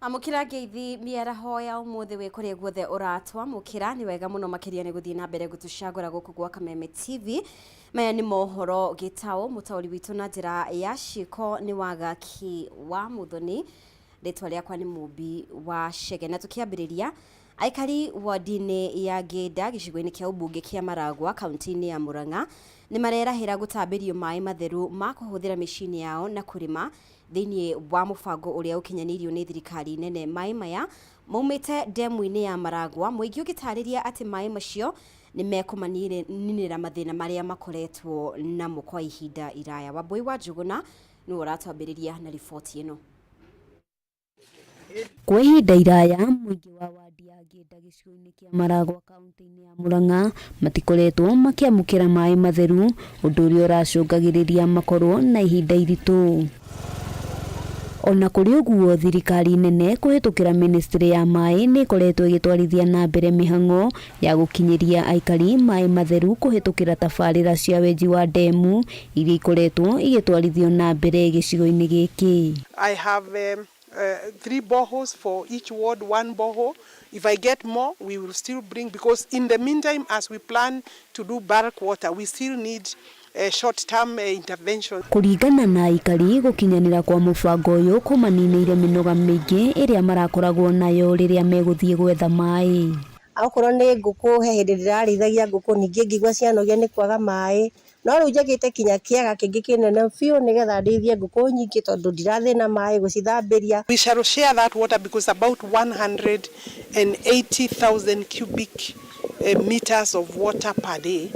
Amukira ngeithi miaraho ya umuthi we kuri guothe uratwa mukira ni wega muno makiria ni guthii na mbere gutushagura guku gwa Kameme TV. Maya ni mohoro Gitau mutauri witu na njira ya shiko ni wagaki wa muthoni ritwa riakwa ni mubi wa shege na tukiambiriria aikari wardini ya Geda gicigo-ini kia ubunge kia Maragwa kaunti-ini ya Murang'a ni marerahira gutambirio mai matheru ma kuhuthira micini yao na kurima thiini wa mubango uria ukinyanirio ni thirikari nene. Mai maya maumite demu-ini ya Maragwa muingi ugitariria ati mai macio ni mekumaninira mathina maria makoretwo namo kwa ihinda iraya. Wambui wa Njuguna ni uratwambiriria na riboti ino. Kwa ihinda iraya muingi wa wadi ya Geda gicigo-ini kia Maragwa kaunti-ini ya Murang'a matikoretwo makiamukira mai matheru undu uria uracungagiriria makorwo na ihinda iritu. Ona kuri uguo thirikari nene kuhitukira ministry ya mai ni koretwo igitwarithia na mbere mihango ya gukinyiria aikari mai matheru kuhitukira tabarira cia wenji wa demu iria ikoretwo igitwarithio na mbere gicigo-ini giki. I have 3 boreholes for each ward, 1 borehole. If I get more, we will still bring, because in the meantime, as we plan to do bulk water, we still need short-term intervention. Kuringana na aikari gukinyanira kwa mubango uyu kumaninire minoga mingi iria marakoragwo nayo riria meguthie gwetha mai. Akorwo ni nguku he hindi ndirarithagia nguku ningi ngigwa cianogia ni kwaga mai no riu njagite kinya kiaga kingi kinene biu nigetha ndithie nguku nyingi tondu ndirathina mai gucithambiria. We shall share that water because about 180,000 cubic meters of water per day.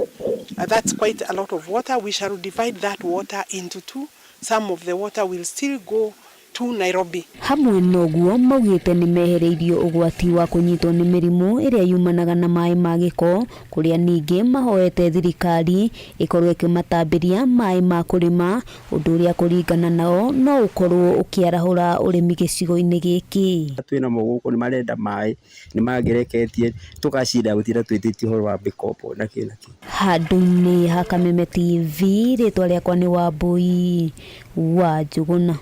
That's quite a lot of water. We shall divide that water into 2. Some of the water will still go to Nairobi. Hamwe noguo maugite ni mehereirio ugwati wa kunyitwo ni mirimu iria yumanaga na mai ma giko kuria ningi mahoete thirikari ikorwo ikimatambiria mai ma kurima undu uria kuringana nao no ukorwo ukiarahura urimi gicigo-ini giki. Twina muguku ni marenda mai ni magereketie tugacinda gutira twititie horo wa bikopo na kinaki. Handu-ini ha Kameme TV ritwa riakwa ni Wambui wa Njuguna.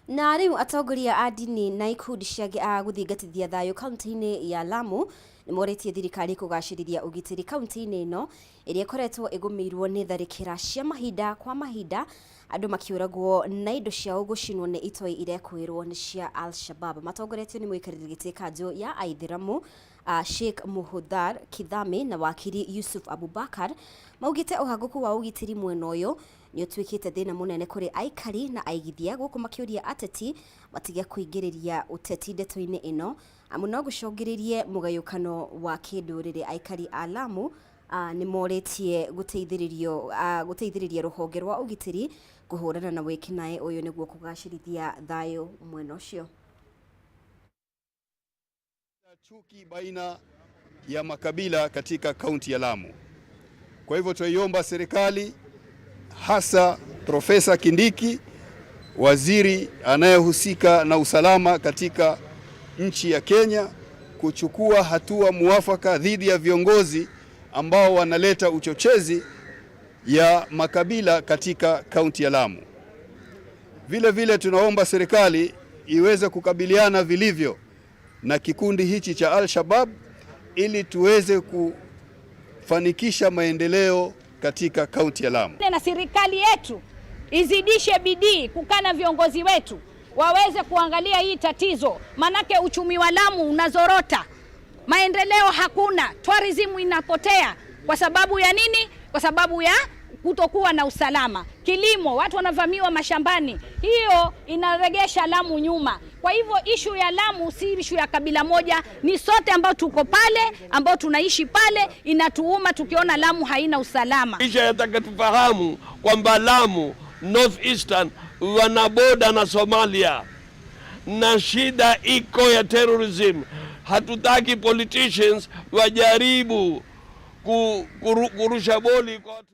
Na riu atongoria a dini na ikundi cia guthingatithia thayo kaunti-ini ya Lamu ni moretie thirikari kugaciriria ugitiri kaunti-ini ino iria ikoretwo igumirwo ni tharikira cia mahinda kwa mahinda, andu makiuragwo na indo ciao gucinwo ni itoi irekwirwo ni cia Al-Shabab. Matongoretio ni muikariri giti kanjo ya Aithiramu Sheikh Muhudhar Kidhame na wakiri Yusuf Abubakar maugite uhaguku wa ugitiri mwena uyu ni utwikite thina munene kuri aikari na aigithia guku makiuria ateti matiga kuingiriria uteti ndeto-ini ino amu no gucongiririe mugayukano wa kinduriri. Aikari a Lamu ni moretie guteithiriria ruhonge rwa ugitiri kuhurana na wikinae uyu niguo kugacirithia thayo mwena ucio. Chuki baina ya makabila katika kaunti ya Lamu. Kwa hivyo tuiomba serikali, hasa Profesa Kindiki, waziri anayehusika na usalama katika nchi ya Kenya, kuchukua hatua muafaka dhidi ya viongozi ambao wanaleta uchochezi ya makabila katika kaunti ya Lamu. Vile vile tunaomba serikali iweze kukabiliana vilivyo na kikundi hichi cha Al-Shabab ili tuweze kufanikisha maendeleo katika kaunti ya Lamu. Na serikali yetu izidishe bidii kukana viongozi wetu waweze kuangalia hii tatizo, manake uchumi wa Lamu unazorota, maendeleo hakuna, tourism inapotea. Kwa sababu ya nini? Kwa sababu ya kutokuwa na usalama. Kilimo, watu wanavamiwa mashambani, hiyo inaregesha Lamu nyuma. Kwa hivyo issue ya Lamu si issue ya kabila moja, ni sote ambao tuko pale, ambao tunaishi pale, inatuuma tukiona Lamu haina usalama. Kisha yataka tufahamu kwamba Lamu North Eastern wana boda na Somalia na shida iko ya terrorism. Hatutaki politicians wajaribu kurusha boli kwa watu.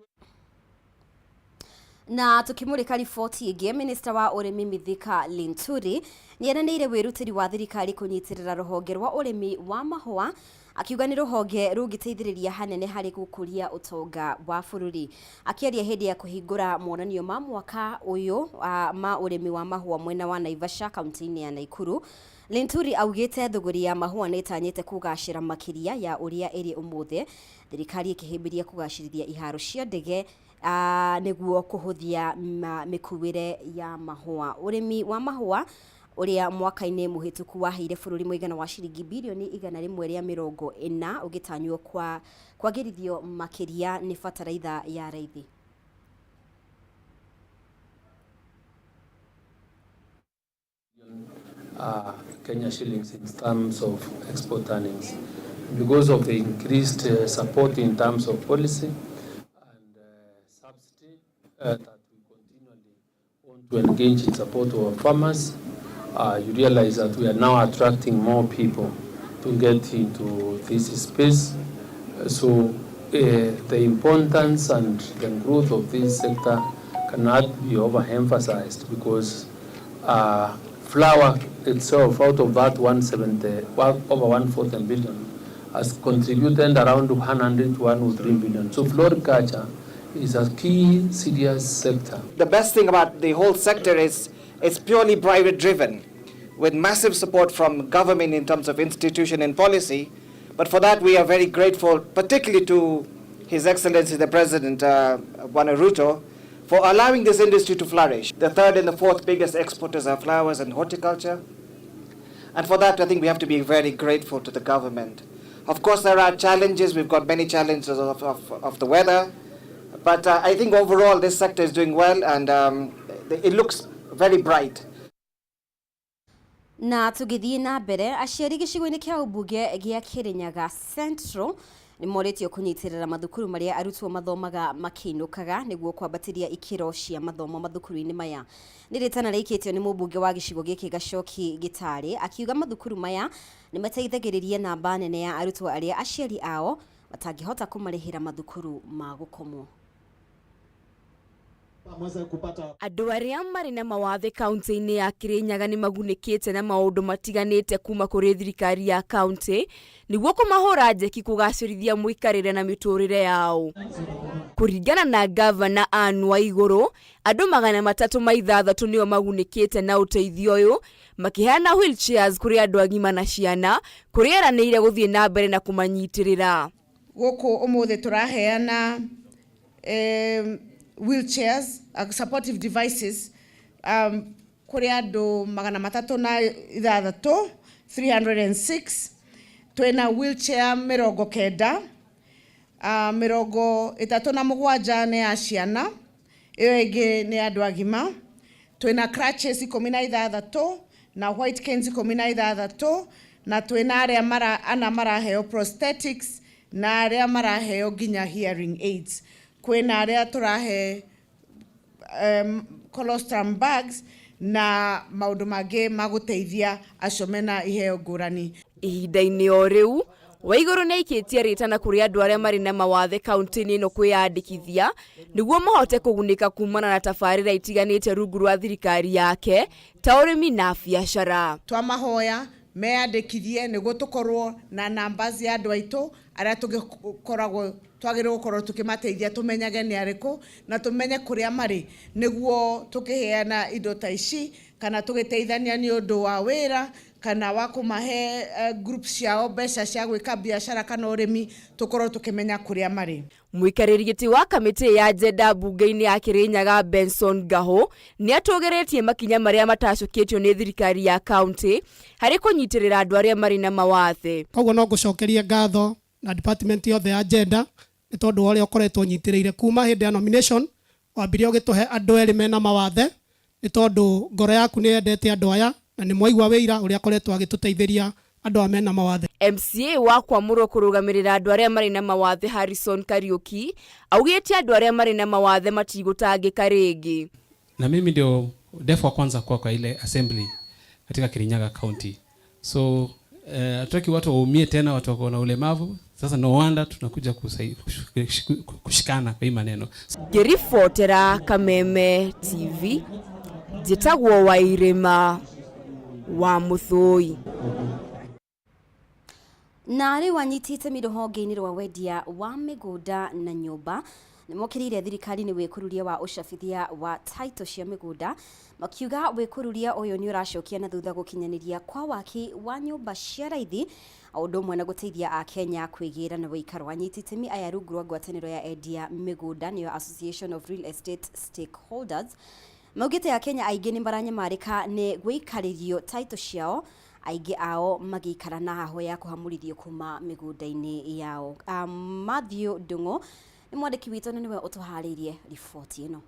Na tukimulika riboti ĩngĩ, Minister wa ũrĩmi Mithika Linturi nĩeranĩire wĩrutĩri wa thirikari kũnyitirĩra rũhonge rwa ũrĩmi wa mahũa, akiuga nĩ rũhonge rũngĩteithĩrĩria hanene harĩ gũkũria ũtonga wa bũrũri. Akĩaria hĩndĩ ya kũhingũra monanio ma mwaka ũyũ ma ũrĩmi wa mahũa mwena wa Naivasha kaunti-inĩ ya Naikuru, Linturi augĩte thũgũri ya mahũa nĩ ĩtanyĩte kũgacĩra makĩria ya ũrĩa ĩrĩ ũmũthĩ, thirikari ĩkĩhĩmbĩria kũgacĩrithia iharo cia ndege nĩguo kũhũthia mĩkuĩre ya mahũa. Ũrĩmi wa mahũa ũrĩa mwaka-inĩ mũhĩtũku waheire bũrũri mũigana wa ciringi birioni 140 ũgĩtanywo kwagĩrithio makĩria nĩ bataraitha ya raithi. Kenya shillings in terms of export earnings because of the increased support in terms of policy and subsidy that we continually want to engage in support of our farmers. You realize that we are now attracting more people to get into this space. So the importance and the growth of this sector cannot be overemphasized because flour itself, out of that over 140 billion, has contributed around 100 to 103 billion. So floriculture is a key serious sector. The best thing about the whole sector is it's purely private driven, with massive support from government in terms of institution and policy. But for that we are very grateful, particularly to His Excellency the President Bwana Ruto, for allowing this industry to flourish. The third and the fourth biggest exporters are flowers and horticulture. And for that, I think we have to be very grateful to the government. Of course, there are challenges. We've got many challenges of the weather. But I think overall, this sector is doing well, and it looks very bright. Na tũgĩthiĩ na mbere, aciari gĩcigo-inĩ kĩa ũmbunge gĩa Kirinyaga Central nĩ moretio kũnyitĩrĩra mathukuru marĩa arutwo mathomaga makĩinũkaga nĩguo kwambatĩria ikĩro cia mathomo mathukuru-inĩ maya. Nĩ rĩtana rĩikĩtio nĩ mũmbunge wa gĩcigo gĩkĩ Gacoki Gitau, akiuga mathukuru maya nĩ mateithagĩrĩria namba nene ya arutwo arĩa aciari ao matangĩhota kũmarĩhĩra mathukuru ma gũkomwo. Andũ arĩa marĩ na mawathe kaunti-inĩ ya Kirinyaga nĩ magunĩkĩte na maũndũ matiganĩte kuma kũrĩ thirikari ya kaunti nĩguo kũmahũra njeki kũgacĩrithia mũikarĩre na mĩtũrĩre yao. Kũringana na gavana Anne Waigũrũ, andũ 360 nĩo magunĩkĩte na ũteithio ũyũ, makĩheana wheelchairs kũrĩ andũ agima na ciana, kũrĩa eranĩire gũthiĩ na mbere na kũmanyitĩrĩra. Gũkũ ũmũthĩ tũraheana wheelchairs, supportive devices, kuri andu 306, twina wheelchair 90, 37 nĩ ya ciana, iyo ĩngĩ nĩ andu agima, twina crutches 16 na white canes 16, na twina arĩa maraheo prosthetics na arĩa maraheo nginya hearing aids. Kwena arĩa tũrahe colostrum bags na maũndũ mangĩ magũteithia acio mena iheo ngũrani. Ihinda-inĩ o rĩu, Waigũrũ nĩ aikĩtie rĩtana kũrĩ andũ arĩa marĩ na mawathe kaunti-inĩ ĩno kwĩyandĩkithia nĩguo mahote kũgunĩka kumana na tabarĩra itiganĩte rungu rwa thirikari yake ta ũrĩmi na biacara. Twamahoya meyandĩkithie nĩguo tũkorwo na numbers ya andũ aitũ arĩa twagĩrĩirwo gũkorwo tũkĩmateithia, tũmenyage nĩ arĩkũ na tũmenye kũrĩa marĩ nĩguo tũkĩheana indo ta ici kana tũgĩteithania nĩ ũndũ wa wĩra kana wa kũmahe group ciao mbeca cia gwĩka biacara kana ũrĩmi, tũkorwo tũkĩmenya kũrĩa marĩ. Mũikarĩri gĩtĩ wa kamĩtĩ ya Jenda mbunge-inĩ ya Kirinyaga Benson Gaho nĩ atũgĩrĩtie makinya marĩa matacũkĩtio nĩ thirikari ya kaunti harĩ kũnyitĩrĩra andũ arĩa marĩ na mawathe. Koguo no ngũcokeria ngatho na department yothe ya Jenda nĩ tondũ ũrĩa ũkoretwo nyitĩrĩire kuma hĩndĩ ya nomination, wambirie ũgĩtũhe andũ erĩ mena mawathe, nĩ tondũ ngoro yaku nĩ yendete andũ aya na nĩ mwaigua wĩira ũrĩa akoretwo agĩtũteithĩria andũ a mena mawathe. MCA wa kwamũrwo kũrũgamĩrĩra andũ arĩa marĩ na mawathe Harrison Kariuki augĩte andũ arĩa marĩ na mawathe matigũtangĩka rĩngĩ. Na mimi ndio defu wa kwanza kwa ile assembly katika Kirinyaga County. So hatutaki watu waumie tena, watu wako na ulemavu. Sasa no wonder tunakuja kushikana kwa hii maneno. Ngiribotera Kameme TV, Gitau Wairima wa Muthoi. Na riu anyitite miruhonge-ini rwa wendia wa migunda na nyumba nimokirire thirikari ni wikururia wa ucabithia wa title cia migunda, makiuga wikururia uyu ni uracokia na thutha gukinyaniria kwa waki wa nyumba cia raithi undu mwe na guteithia a Kenya kwigira na wikaro. Anyitite mi aya rungu rwa ngwataniro ya endia migunda niyo Association of Real Estate Stakeholders maugite a Kenya aingi ni maranyamarika ni gwikaririo title ciao, aingi ao magikara na haho ya kuhamurithio kuma migunda-ini yao. Matthew Dungo ni mwandiki witũ na niwe utuharĩirie riboti ĩno.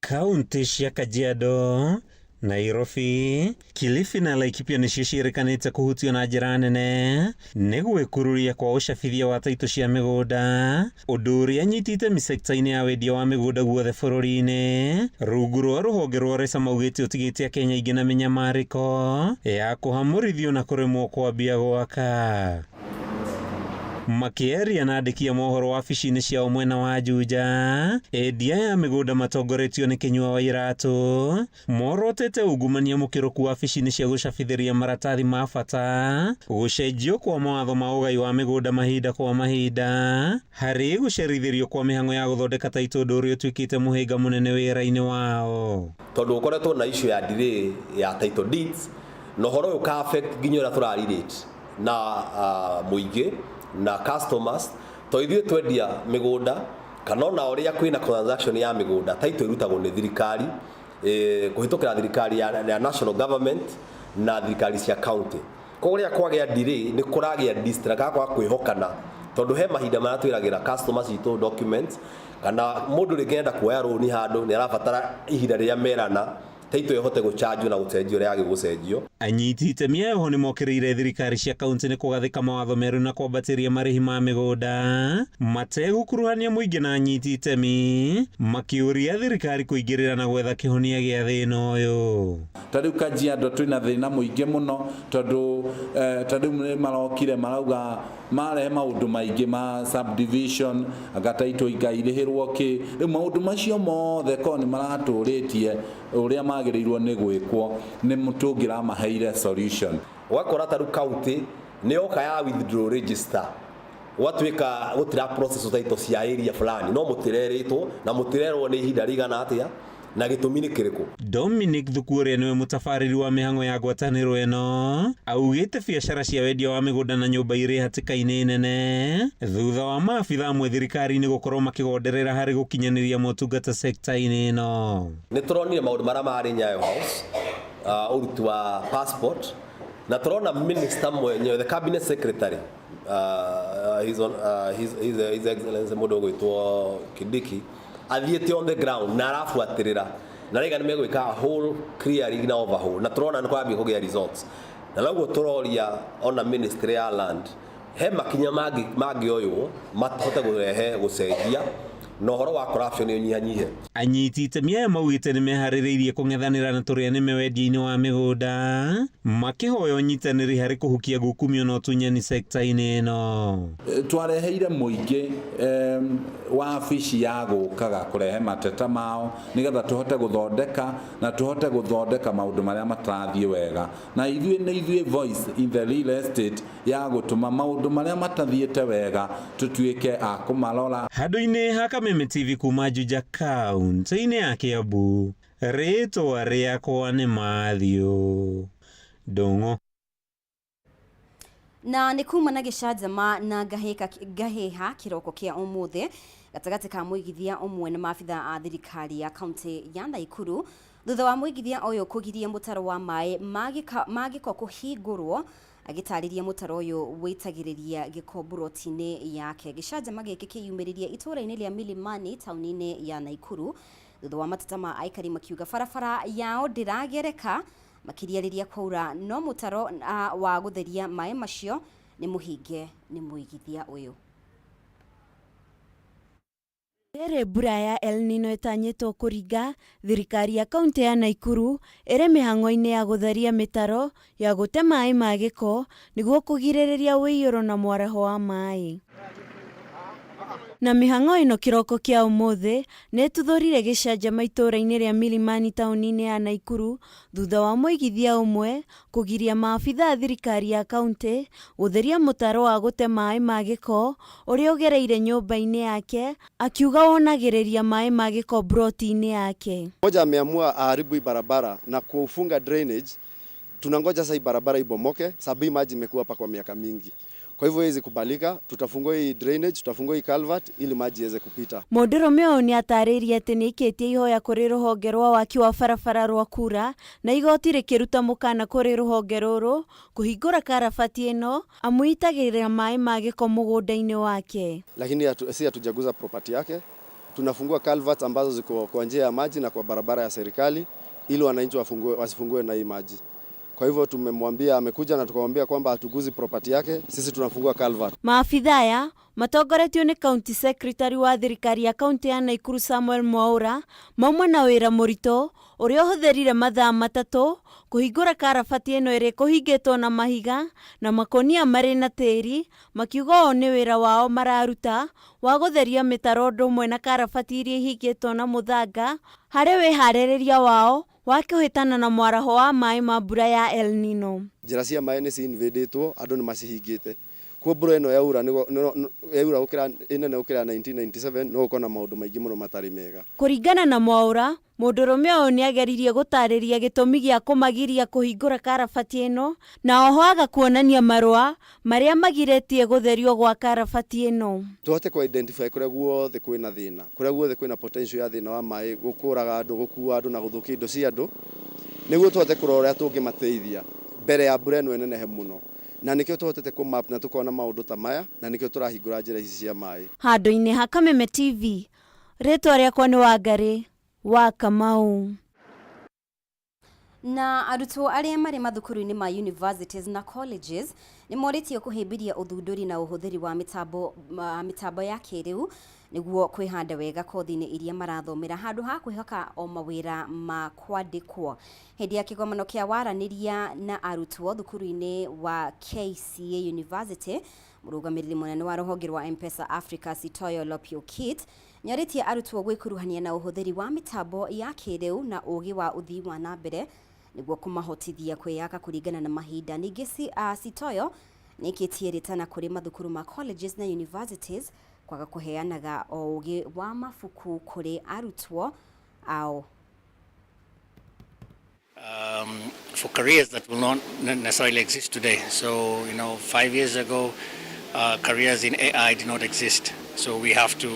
Kaunti cia Kajiado, Nairobi, Kilifi na Laikipia nĩcio ciĩrĩkanĩte kũhutio na njĩra nene nĩ gwĩkururia kwa ũcabithia wa taitũ cia mĩgũnda, ũndũ ũrĩa anyitĩte mĩsekta-inĩ ya wendia wa mĩgũnda guothe bũrũri-inĩ. Rungu rwa rũhonge rwa Resa maugĩte ũtigĩte Akenya aingĩ na mĩnyamarĩko ya kũhamũrithio na kũremwo kwambia gwaka. Makĩaria na andĩki a mohoro wabici-inĩ ciao mwena wa Juja, endia ya mĩgũnda matongoretio nĩ Kĩnyua wa Iratũ morotete ungumania mũkĩrũku wabici-inĩ cia gũcabithĩria maratathi ma bata, gũcenjio kwa mawatho ma ũgai wa mĩgũnda mahinda kwa mahinda, harĩ gũcerithĩrio kwa mĩhang'o ya gũthondeka taitũ, ũndũ ũrĩa ũtuĩkĩte mũhĩnga mũnene wĩra-inĩ wao. Tondũ ũkoretwo na issue ya delay ya title deeds, na ũhoro ũyũ ka affect nginya ũrĩa tũrarelate na mũingĩ na customers to ithuĩ twendia mĩgũnda kana ona ũrĩa kwĩna transaction ya mĩgũnda title irutagwo nĩ thirikari kũhĩtũkĩra thirikari ya national government na thirikari cia county. Kũrĩa kwagĩa delay nĩ kũragĩa district kwa kwĩhokana tondũ he mahinda marĩa twĩragĩra customers itũ documents kana mũndũ rĩngĩenda kuoya rũni handũ nĩ arabatara ihinda rĩrĩa merana taito yohote gũchanjwo na gũcenjio rĩa gũcenjio. Anyiti itemi ao nĩ mokĩrĩire thirikari cia kaunti nĩ kũgathĩka mawatho merũ na kwambatĩria marĩhi ma mĩgũnda mategũkuruhania mũingĩ na anyiti itemi, makĩũria thirikari kũingĩrĩra na gwetha kĩhonia gĩa thĩna ũyũ. Tarĩu Kajiado twĩna thĩna mũingĩ mũno tondũ tarĩu marokire marauga marehe maũndũ maingĩ ma subdivision agataitwo ikairĩhĩrwo kĩ rĩu maũndũ macio mothe ko nĩ maratũrĩtie ũrĩa magĩrĩirwo nĩ gwĩkwo nĩ mũtũngĩra maheire solution. Wakora taru county nĩ yoka ya withdraw register gwatuĩka gũtira process title cia area fulani no mũtirerĩtwo na mũtirerwo nĩ ihinda rĩigana atĩa na gĩtũmi nĩ kĩrĩkũ. Dominic Thukuria nĩwe mũtabarĩri wa mĩhang'o ya ngwatanĩro ĩno augĩte biacara cia wendia wa mĩgũnda na nyũmba irĩ hatĩka-inĩ nene thutha wa maabitha amwe thirikari-inĩ gũkorwo makĩgonderera harĩ gũkinyanĩria motungata sekta-inĩ ĩno. Nĩ tũronire maũndũ marĩa marĩ Nyayo House ũruti wa passport na tũrona minister mwenyewe the cabinet secretary his excellency mũndũ ũgwĩtwo Kindiki athiĩte on the ground na arabuatĩrĩra na rĩga nĩ megwĩka whole clearing na overhaul na tũrona nĩ kwambia kũgĩa results na noguo tũroria ona ministry ya land he makinya mangĩoywo mahote kũrehe gũcenjia na ũhoro wa corruption ũnyihanyihe. Anyiti itemi aya maugĩte nĩ meharĩrĩirie kũng'ethanĩra na tũrĩa nĩme wendia-inĩ wa mĩgũnda makĩhoya ũnyitanĩri harĩ kũhukia ngukumio na ũtunyani sekta-inĩ ĩno. Twareheire mũingĩ wabici ya gũkaga kũrehe mateta mao nĩgetha tũhote gũthondeka na tũhote gũthondeka maũndũ marĩa matarathiĩ wega na ithuĩ voice in the real estate ya gũtũma maũndũ marĩa matathiĩte wega tũtuĩke a kũmarora. Handũ-inĩ ha Kameme TV kuma Juja kaunti-inĩ ya Kiambu, rĩtwa rĩakwa nĩ Matthew Ndung'u. Na nĩ kuma na gĩcanjama na ngahĩha kĩroko kĩa ũmũthĩ gatagatĩ ka mũigithia ũmwe na maabitha a thirikari ya kaunti ya Naikuru thutha wa mũigithia ũyũ kũgiria mũtaro wa maĩ magĩko kũhingũrwo agĩtarĩria mũtaro ũyũ wĩitagĩrĩria gĩko buroti-inĩ yake. Gĩcanjama gĩkĩ kĩyumĩrĩria itũũra-inĩ rĩa Milimani taũni-inĩ ya Naikuru thutha wa mateta ma aikari makiuga barabara yao ndĩragereka makĩria rĩrĩa kwaura no mũtaro wa gũtheria maĩ macio nĩ mũhinge nĩ mũigithia ũyũ. Ere mbura ya El Nino ĩtanyĩtwo kũringa, thirikari ya kaunti ya Naikuru ĩrĩ mĩhang'o-inĩ ya gũtheria mĩtaro ya gũte maĩ ma gĩko nĩguo kũgirĩrĩria ũiyũro na mwaraho wa maĩ. Na mĩhang'o ĩno kĩroko kĩa ũmũthĩ nĩ ĩtuthũrire gĩcanjama itũũra-inĩ rĩa Milimani taũni-inĩ ya Naikuru thutha wa mũigithia ũmwe kũgiria maabitha thirikari ya kaunti gũtheria mũtaro wa gũte maĩ ma gĩko ũrĩa ũgereire nyũmba-inĩ yake, akiuga wonagĩrĩria maĩ ma gĩko broti-inĩ yake. Moja ameamua aharibu hii barabara na kufunga drainage. Tunangoja sasa hii barabara ibomoke, sababu hii maji imekuwa hapa kwa miaka mingi. Kwa hivyo hizi kubalika, tutafungua hii drainage, tutafungua hii culvert ili maji yaweze kupita. Mũndũrũme ũyũ nĩ atarĩirie atĩ nĩ ikĩtie ihoya kũrĩ rũhonge rwa waki wa barabara rwa Kura na igoti rĩkĩruta mũkana kũrĩ rũhonge rũrũ kũhingũra karabati ĩno amu itagĩrĩra maĩ ma gĩko mũgũnda-inĩ wake. Lakini si hatujaguza property yake. Tunafungua culverts ambazo ziko kwa njia ya maji na kwa barabara ya serikali ili wananchi wasifungue na hii maji. Kwa hivyo tumemwambia, amekuja na tukamwambia kwamba hatuguzi property yake, sisi tunafungua culvert. Maafitha aya matongoretio nĩ county secretary wa thirikari ya kaunti ya Naikuru Samuel Mwaura mauma na wĩra mũritũ ũrĩa ũhũthĩrire mathaa matatũ kũhingũra karabati ĩno ĩrĩ kũhingĩtwo na mahiga na makonia marĩ na tĩri, makiuga ũũ nĩ wĩra wao mararuta wa gũtheria mĩtaro ũndũ ũmwe na karabati iria ihingĩtwo na mũthanga harĩ wĩharĩrĩria wao wa kũhĩtana na mwaraho wa maĩ ma mbura ya El Nino. Njĩra cia maĩ nĩ ci-invadĩtwo, andũ nĩ macihingĩte. Kwa mbura ĩno yaura gũkĩra inene gũkĩra 1997 no gũkorwo na maũndũ maingĩ mũno matarĩ mega. Kũringana na Mwaura, mũndũrũme ũyũ nĩ ageririe gũtarĩria gĩtũmi gĩa kũmagiria kũhingũra karabati ĩno na oho aga kuonania marũa marĩa magirĩtie gũtherio gwa karabati ĩno. Tũhote ku-identify kũrĩa guothe kwĩna thĩna, kũrĩa guothe kwĩna potential ya thĩna wa maĩ, gũkũraga andũ, gũkua andũ na gũthũkia indo cia andũ, nĩguo tũhote kũrora ũrĩa tũngĩmateithia mbere ya mbura ĩno ĩnenehe mũno. Na nikio tũhotete kũ-map na tũkona maũndũ ta maya na nikio tũrahingũra njĩra ici cia maĩ. Handũ-inĩ ha Kameme TV, rĩtwa rĩakwa nĩ Wangari wa Kamau. Na arutwo arĩa marĩ mathukuru-inĩ ma universities na colleges nĩ morĩtio kũhĩmbĩria ũthundũri na ũhũthĩri wa mĩtambo ya kĩrĩu nĩguo kwĩhanda wega kothi-inĩ iria marathomera handũ ha kwĩhoka o mawĩra ma kwandĩkwo. Hĩndĩ ya kĩgomano kĩa waranĩria na arutwo thukuru-inĩ wa KCA University, mũrũgamĩrĩri mũnene wa rũhonge rwa M-Pesa Africa Sitoyo Lopiokit nĩarĩtie arutwo gwĩkuruhania na ũhũthĩri wa mĩtambo ya kĩrĩu na ũgĩ wa ũthii wa na mbere nĩguo kũmahotithia kwĩyaka kũringana na mahinda. Ningĩ Sitoyo nĩkĩtie rĩtana kũrĩ mathukuru ma colleges na universities kwaga kũheanaga o ũgĩ wa mabuku kũrĩ arutwo ao. For careers that will not necessarily exist today. So, 5 years ago, careers in AI did not exist. So we have to,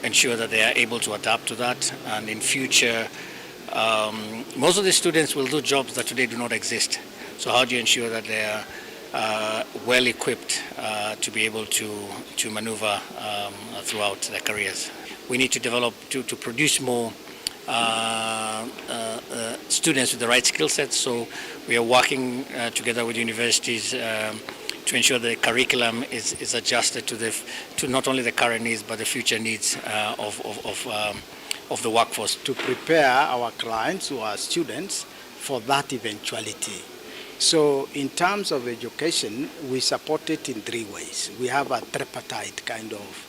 ensure that they are able to adapt to that. And in future, most of the students will do jobs that today do not exist. So how do you ensure that they are well equipped to be able to maneuver throughout their careers? We need to develop, to produce more students with the right skill sets. So we are working together with universities to ensure the curriculum is adjusted to not only the current needs but the future needs of the workforce. To prepare our clients who are students for that eventuality. So in terms of education, we support it in 3 ways. We have a tripartite kind of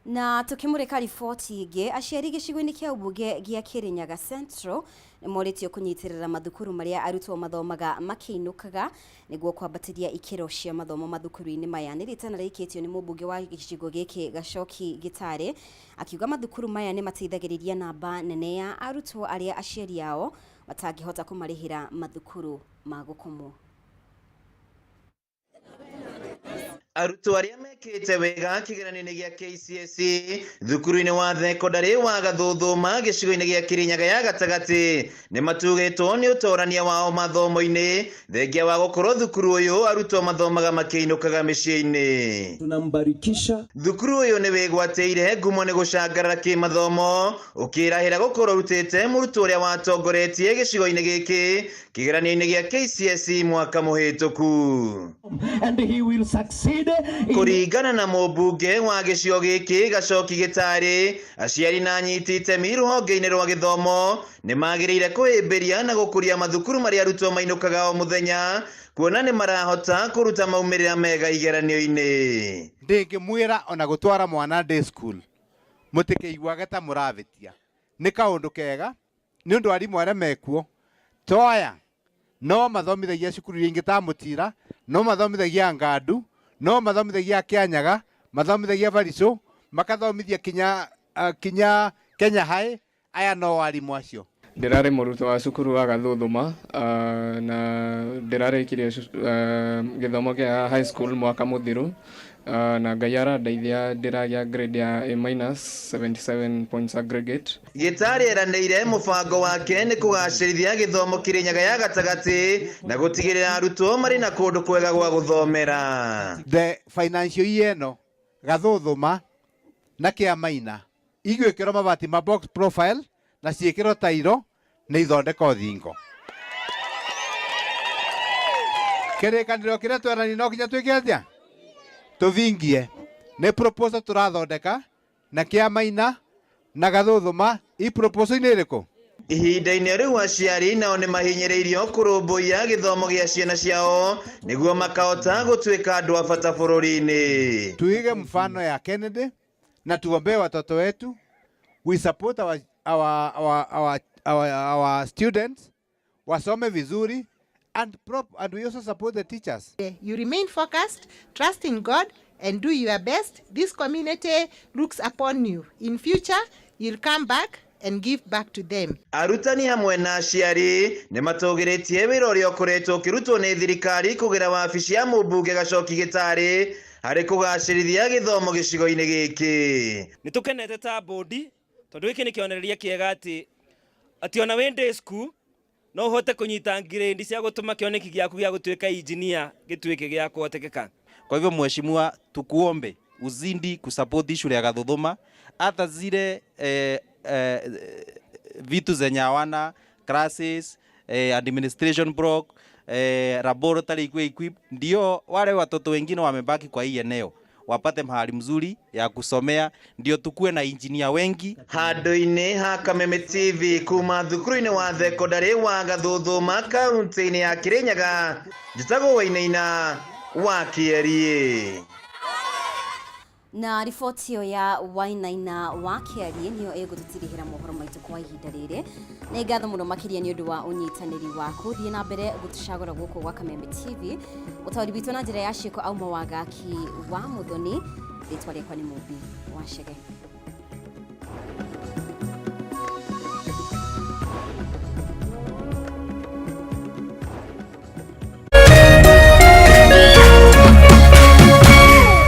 Na tukimurika riboti ĩngĩ, aciari gĩcigo-inĩ kĩa ũmbunge gĩa Kirinyaga Central nĩ morĩtio kũnyitĩrĩra mathukuru marĩa arutwo mathomaga makĩinũkaga nĩguo kwambatĩria ikĩro cia mathomo mathukuru-inĩ maya. Nĩ rĩtana rĩikĩtio nĩ mũmbunge wa gĩcigo gĩkĩ Gacoki Gitare, akiuga mathukuru maya nĩ mateithagĩrĩria namba nene ya arutwo arĩa aciari ao matangĩhota kũmarĩhĩra mathukuru ma gũkomwo. Arutwo arĩa mekĩte wega kĩgeranio-inĩ gĩa KCSE thukuru-inĩ wa thekondarĩ wa Gathuthuma gĩcigo-inĩ gĩa Kirinyaga ya gatagatĩ nĩ matugĩtwo nĩ ũtorania wao mathomo-inĩ thengia wa gũkorwo thukuru ũyũ arutwo mathomaga makĩinũkaga mĩciĩ-inĩ. Tunambarikisha thukuru ũyũ nĩ wĩgwatĩire ngumo nĩ gũcangarara kĩmathomo ũkĩrahĩra gũkorwo rutĩte mũrutwo ũrĩa watongoretie gĩcigo-inĩ gĩkĩ kĩgeranio-inĩ gĩa KCSE mwaka mũhĩtũku. and he will succeed. Kuringana na mũmbunge wa gĩcigo gĩkĩ Gacoki Gĩtarĩ, aciari na anyiti itemi rũhonge-inĩ rwa gĩthomo nĩ magĩrĩire kũhĩmbĩria na gũkũria mathukuru marĩa arutwo mainũkaga o mũthenya, kuona nĩ marahota kũruta maumĩrĩra mega igeranio-inĩ. Ndĩngĩmwĩra ona gũtwara mwana day school mũtikĩiguage ta mũravĩtia nĩ kaũndũ kega nĩ ũndũ arimũ arĩa mekuo toya no mathomithagia cukuru ingĩ ta Mũtira, no mathomithagia Ngandu, no mathomithagia Kĩanyaga, mathomithagia Barisũ, makathomithia kinya Kenya High. Aya no arimũ acio. Ndĩrarĩ mũrutwo wa cukuru wa Gathuthuma na ndĩrarĩkirie gĩthomo kĩa high school mwaka mũthiru na Ngai arandeithia ndĩragĩa grade ya A- 77 points aggregate. Gĩtarĩ eranĩire mũbango wake nĩ kũgacĩrithia gĩthomo Kĩrĩnyaga ya gatagatĩ na gũtigĩrĩra arutwo marĩ na kũndũ kwega gwa gũthomera. The financial year ĩno Gathuthuma na Kĩamaina igwĩkĩrwo mabati ma box profile na ciĩkĩrwo tairo nĩ ithondeko thingo. Kĩrĩkanĩro kĩrĩa twerani no nginya twĩke atĩa tũvingie nĩ proposal tũrathondeka na Kĩamaina na Gathuthuma. I proposal nĩ ĩrĩkũ? Ihinda-inĩ rĩu aciari nao nĩ mahinyĩrĩirio kũrũmbũiya gĩthomo gĩa ciana ciao nĩguo makahota gũtuĩka andũ a bata bũrũri-inĩ. Tuige mfano ya Kennedy na tuombee watoto wetu. We support our students wasome vizuri and we also support the teachers. You remain focused, trust in God and do your best. This community looks upon you. In future, you'll come back and give back to them. Arutani hamwe na aciari nĩ matũgĩrĩtie wĩra ũrĩa ũkoretwo ũkĩrutwo nĩ thirikari kũgerera wabici ya mũmbunge Gacoki Gĩtarĩ harĩ kũgacĩrithia gĩthomo gĩcigo-inĩ gĩkĩ. Nĩ tũkenete ta bodi tondũ gĩkĩ nĩ kĩonereria kĩega atĩ ona wĩ day school no ũhote kũnyita grade cia gũtũma kĩoneki gĩaku gĩa gũtuĩka engineer gĩtuĩke gĩa kũhotekeka. Kwa hivyo mheshimiwa, tukuombe uzidi kusupport shule ya Gathuthuma hata zile vitu zenye hawana classes, administration block, laboratory ikuwe equip, ndio wale watoto wengine wamebaki kwa hii eneo wapate mahali mzuri ya kusomea, ndio tukue na engineer wengi. Handũ-inĩ ha Kameme TV kuma thukuru-inĩ wa thekondarĩ wa Gathuthuma kaunti-inĩ ya Kirinyaga, njĩtagwo Wainaina wa Kĩarie. Na riboti ĩyo ya Wainaina wa Kĩarie nĩyo ĩgũtũtirihĩra mohoro maitũ kwa ihinda rĩrĩ. Nĩ ngatho mũno makĩria nĩ ũndũ wa ũnyitanĩri waku. Thiĩ na mbere gũtũcagũra gũkũ gwa Kameme TV. Ũtaũri witũ na njĩra ya ciĩko auma wagaki wa Muthoni. Rĩtwa rĩakwa nĩ Mũmbi wa Chege.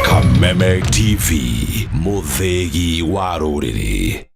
Kameme TV, Muthegi wa Rũrĩrĩ.